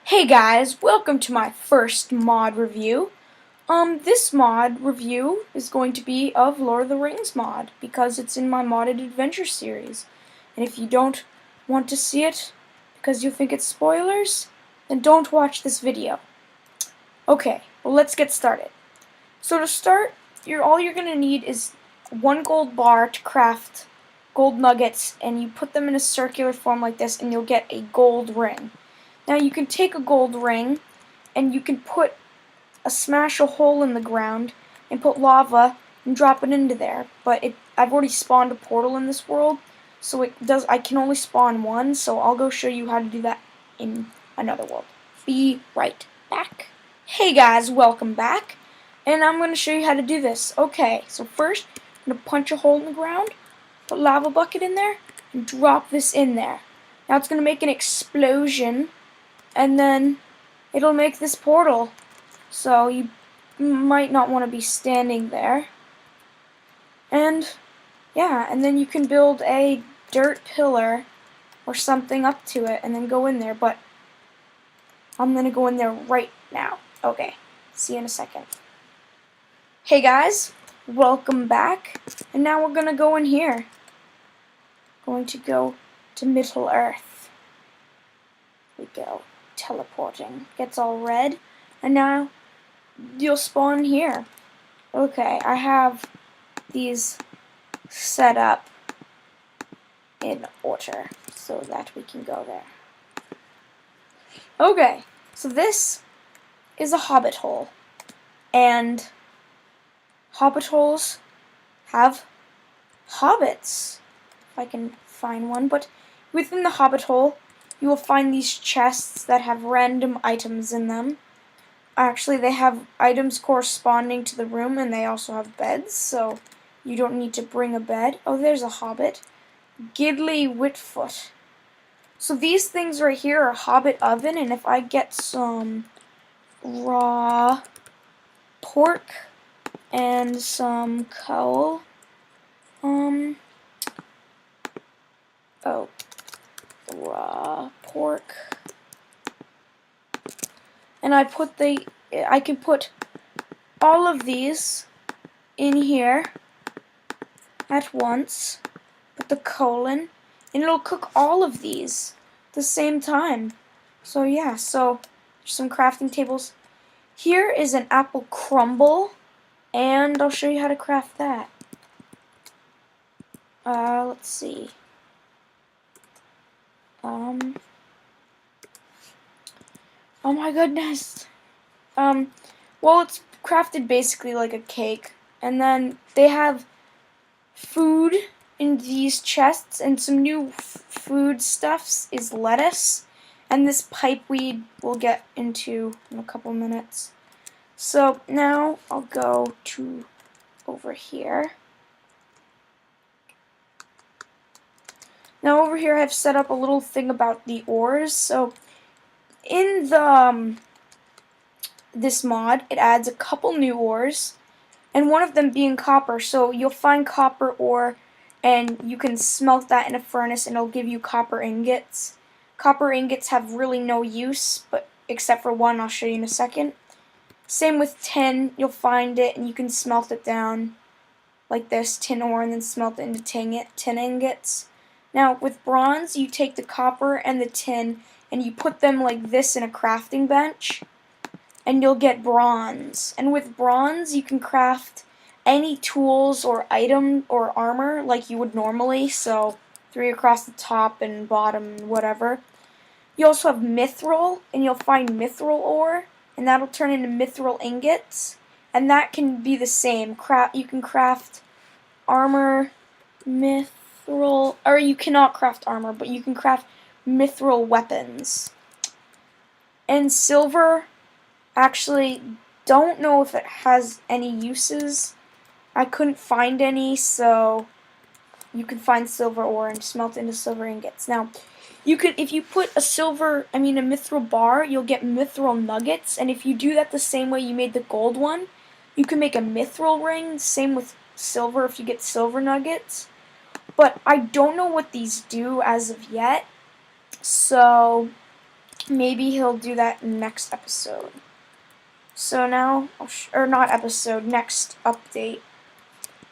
Hey guys, welcome to my first mod review. This mod review is going to be of Lord of the Rings mod because it's in my modded adventure series. And if you don't want to see it because you think it's spoilers, then don't watch this video. Okay, well let's get started. So to start, all you're gonna need is one gold bar to craft gold nuggets, and you put them in a circular form like this and you'll get a gold ring. Now you can take a gold ring and you can smash a hole in the ground and put lava and drop it into there. But I've already spawned a portal in this world, so I can only spawn one, so I'll go show you how to do that in another world. Be right back. Hey guys, welcome back. And I'm going to show you how to do this. Okay, so first I'm going to punch a hole in the ground, put a lava bucket in there, and drop this in there. Now it's going to make an explosion, and then it'll make this portal. So you might not want to be standing there. And yeah, and then you can build a dirt pillar or something up to it and then go in there. But I'm going to go in there right now. Okay, see you in a second. Hey guys, welcome back. And now we're going to go in here. Going to go to Middle Earth. Here we go. Teleporting. Gets all red. And now you'll spawn here. Okay, I have these set up in order so that we can go there. Okay, so this is a hobbit hole. And hobbit holes have hobbits, if I can find one. But within the hobbit hole, you will find these chests that have random items in them. Actually, they have items corresponding to the room, and they also have beds, so you don't need to bring a bed. Oh, there's a hobbit. Gidley Whitfoot. So these things right here are hobbit oven, and if I get some raw pork and some coal, raw pork, and I can put all of these in here at once, put the colon, and it'll cook all of these at the same time. So yeah, so there's some crafting tables. Here is an apple crumble, and I'll show you how to craft that. Let's see. Oh my goodness. Well, it's crafted basically like a cake, and then they have food in these chests, and some new food stuffs is lettuce, and this pipeweed we'll get into in a couple minutes. So now I'll go to over here. Now over here I've set up a little thing about the ores. So in this mod, it adds a couple new ores, and one of them being copper. So you'll find copper ore, and you can smelt that in a furnace, and it'll give you copper ingots. Copper ingots have really no use, but except for one I'll show you in a second. Same with tin, you'll find it, and you can smelt it down like this, tin ore, and then smelt it into tin ingots. Now, with bronze, you take the copper and the tin, and you put them like this in a crafting bench, and you'll get bronze. And with bronze, you can craft any tools or item or armor like you would normally, so 3 across the top and bottom and whatever. You also have mithril, and you'll find mithril ore, and that'll turn into mithril ingots, and that can be the same. You can craft armor, mithril, or you cannot craft armor, but you can craft mithril weapons. And silver, actually, don't know if it has any uses. I couldn't find any, so you can find silver ore and smelt into silver ingots. Now, if you put a mithril bar, you'll get mithril nuggets, and if you do that the same way you made the gold one, you can make a mithril ring. Same with silver if you get silver nuggets. But I don't know what these do as of yet, so maybe he'll do that next episode. So now, or not episode, next update.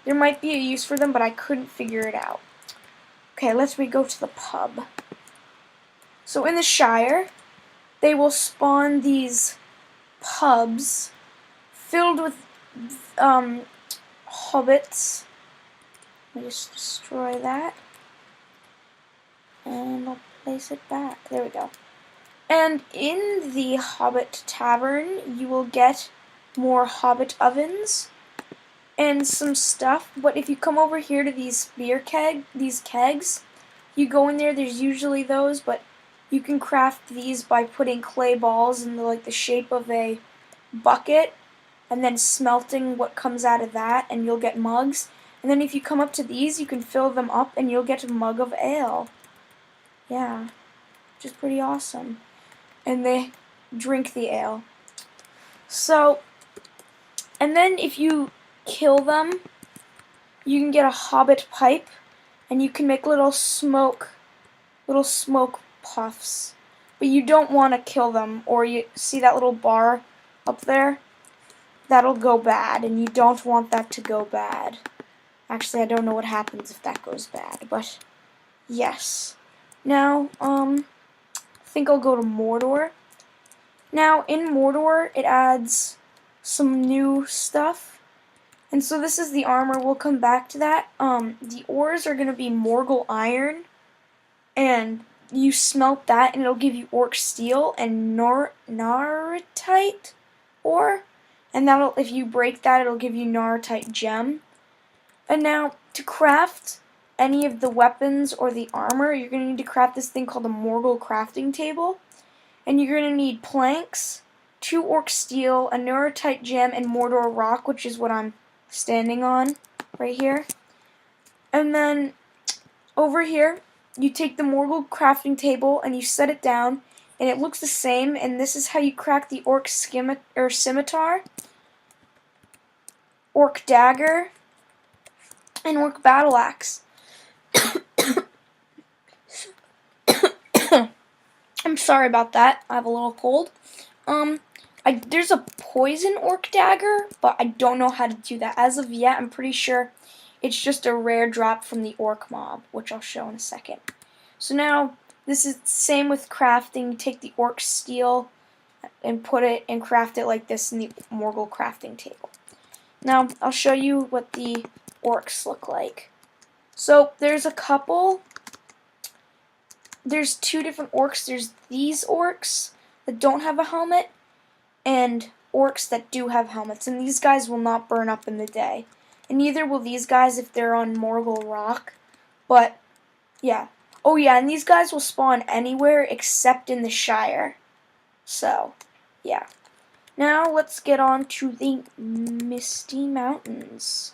There might be a use for them, but I couldn't figure it out. Okay, let's go to the pub. So in the Shire, they will spawn these pubs filled with hobbits. Let me just destroy that. And I'll place it back. There we go. And in the Hobbit Tavern, you will get more Hobbit ovens and some stuff. But if you come over here to these kegs, you go in there, there's usually those, but you can craft these by putting clay balls in the shape of a bucket and then smelting what comes out of that, and you'll get mugs. And then if you come up to these, you can fill them up and you'll get a mug of ale. Yeah, which is pretty awesome. And they drink the ale. So, and then if you kill them, you can get a hobbit pipe, and you can make little smoke puffs. But you don't want to kill them, or you see that little bar up there? That'll go bad, and you don't want that to go bad. Actually, I don't know what happens if that goes bad, but yes. Now, I think I'll go to Mordor. Now, in Mordor, it adds some new stuff. And so this is the armor. We'll come back to that. The ores are going to be Morgul iron. And you smelt that, and it'll give you orc steel and Naritite ore. And that'll, if you break that, it'll give you Naritite gem. And now, to craft any of the weapons or the armor, you're going to need to craft this thing called a Morgul crafting table. And you're going to need planks, 2 orc steel, a Naritite gem, and Mordor rock, which is what I'm standing on right here. And then, over here, you take the Morgul crafting table and you set it down, and it looks the same, and this is how you crack the orc scimitar, orc dagger, and orc battle axe. I'm sorry about that. I have a little cold. There's a poison orc dagger, but I don't know how to do that. As of yet, I'm pretty sure it's just a rare drop from the orc mob, which I'll show in a second. So now, this is the same with crafting. You take the orc steel and put it and craft it like this in the Morgul crafting table. Now, I'll show you what the orcs look like. So, there's a couple. There's 2 different orcs. There's these orcs that don't have a helmet, and orcs that do have helmets. And these guys will not burn up in the day. And neither will these guys if they're on Morgul Rock. But, yeah. Oh yeah, and these guys will spawn anywhere except in the Shire. So, yeah. Now, let's get on to the Misty Mountains.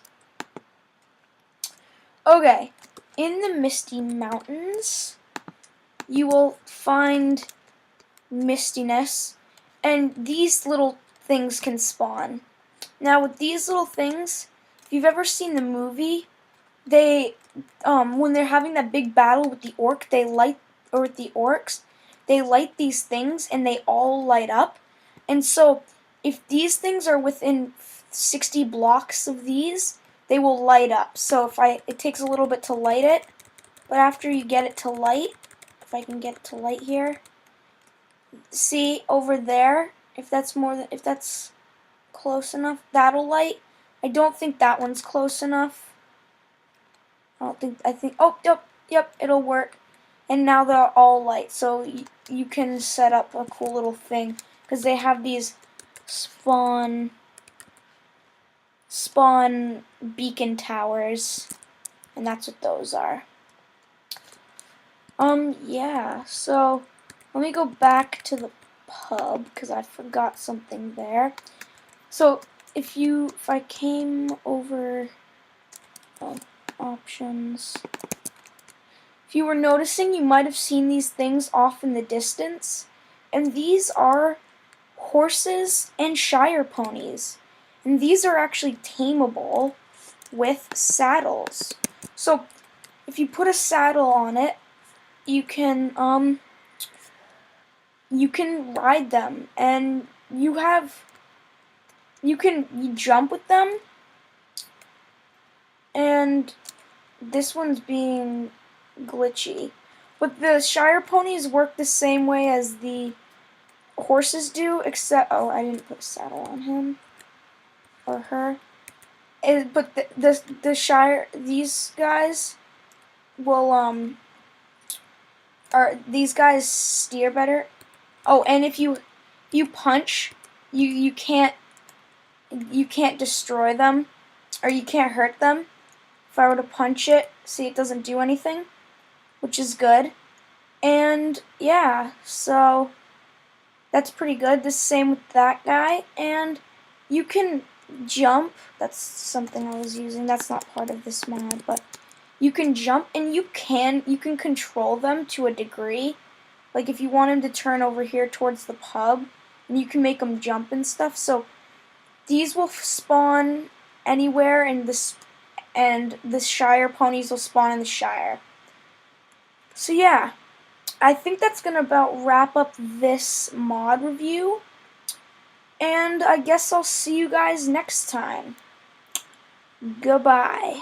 Okay, in the Misty Mountains, you will find mistiness, and these little things can spawn. Now, with these little things, if you've ever seen the movie, they, when they're having that big battle with the orcs, they light these things, and they all light up. And so, if these things are within 60 blocks of these, they will light up. So it takes a little bit to light it, but after you get it to light, if I can get it to light here, see over there, if that's close enough, that'll light. I don't think that one's close enough. Oh, yep, it'll work. And now they're all light, so you can set up a cool little thing, because they have these spawn beacon towers, and that's what those are. Yeah, so let me go back to the pub, because I forgot something there. So, if I came over, options, if you were noticing, you might have seen these things off in the distance, and these are horses and Shire ponies. And these are actually tameable with saddles. So, if you put a saddle on it, you can, you can ride them, and you jump with them, and this one's being glitchy. But the Shire ponies work the same way as the horses do, except, oh, I didn't put a saddle on him or her. But the Shire, these guys will these guys steer better. Oh, and if you punch, you can't destroy them, or you can't hurt them. If I were to punch it, see, it doesn't do anything, which is good. And yeah, so that's pretty good. The same with that guy, and you can jump. That's something I was using. That's not part of this mod, but you can jump, and you can control them to a degree. Like if you want him to turn over here towards the pub, and you can make them jump and stuff. So these will spawn anywhere, and the Shire ponies will spawn in the Shire. So yeah, I think that's gonna about wrap up this mod review, and I guess I'll see you guys next time. Goodbye.